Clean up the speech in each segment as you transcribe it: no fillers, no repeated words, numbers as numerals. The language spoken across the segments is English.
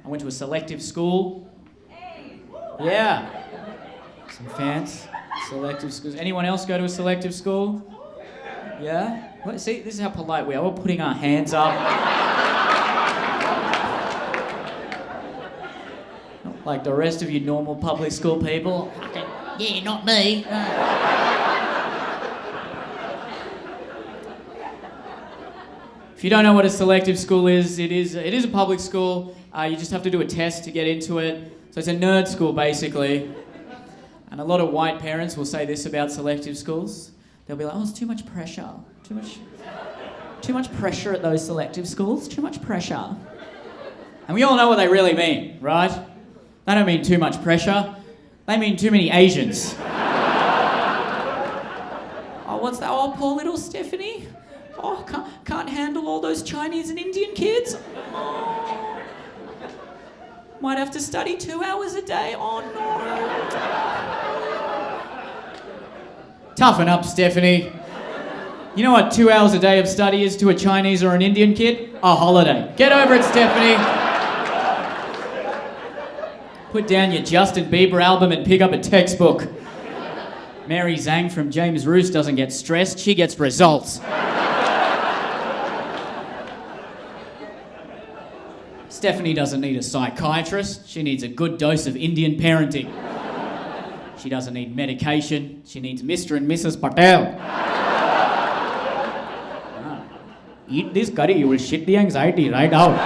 I went to a selective school. Yeah. Some fans. Selective schools. Anyone else go to a selective school? Yeah? Well, see, this is how polite we are. We're putting our hands up. Not like the rest of you normal public school people. Yeah, not me. If you don't know what a selective school is, it is a public school. You just have to do a test to get into it. So it's a nerd school, basically. And a lot of white parents will say this about selective schools. They'll be like, oh, it's too much pressure. Too much pressure at those selective schools. Too much pressure. And we all know what they really mean, right? They don't mean too much pressure. They mean too many Asians. Oh, what's that? Oh, poor little Stephanie. Oh, can't handle all those Chinese and Indian kids. Oh. Might have to study 2 hours a day. Oh, no. Toughen up, Stephanie. You know what 2 hours a day of study is to a Chinese or an Indian kid? A holiday. Get over it, Stephanie. Put down your Justin Bieber album and pick up a textbook. Mary Zhang from James Roos doesn't get stressed, she gets results. Stephanie doesn't need a psychiatrist, she needs a good dose of Indian parenting. She doesn't need medication, she needs Mr. and Mrs. Patel. Eat this curry, you will shit the anxiety right out.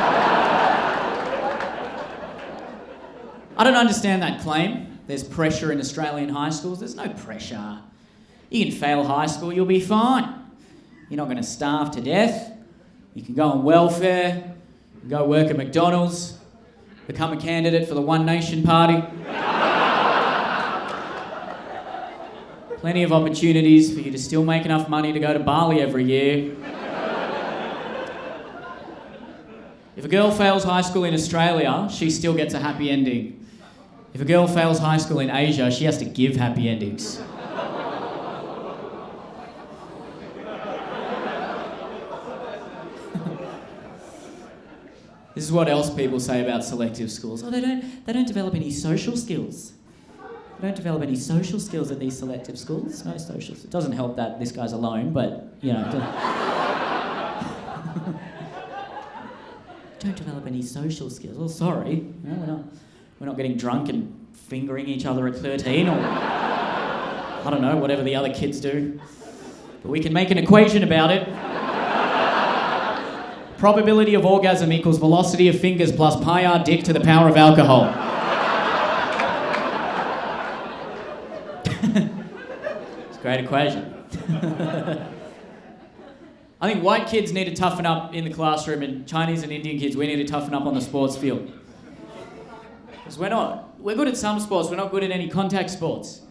I don't understand that claim. There's pressure in Australian high schools. There's no pressure. You can fail high school, you'll be fine. You're not going to starve to death. You can go on welfare, you can go work at McDonald's, become a candidate for the One Nation Party. Plenty of opportunities for you to still make enough money to go to Bali every year. If a girl fails high school in Australia, she still gets a happy ending. If a girl fails high school in Asia, she has to give happy endings. This is what else people say about selective schools. Oh, they don't develop any social skills. They don't develop any social skills at these selective schools. No social. It doesn't help that this guy's alone, but, you know. Don't develop any social skills. Oh, sorry. No, we're not getting drunk and fingering each other at 13 or, I don't know, whatever the other kids do. But we can make an equation about it. Probability of orgasm equals velocity of fingers plus pi r dick to the power of alcohol. It's a great equation. I think white kids need to toughen up in the classroom and Chinese and Indian kids, we need to toughen up on the sports field. Because we're good at some sports, we're not good at any contact sports.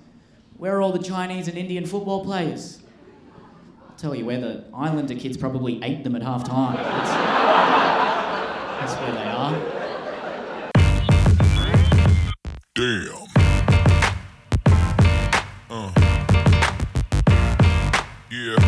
Where are all the Chinese and Indian football players? I'll tell you where the Islander kids probably ate them at half time. That's where they are. Damn.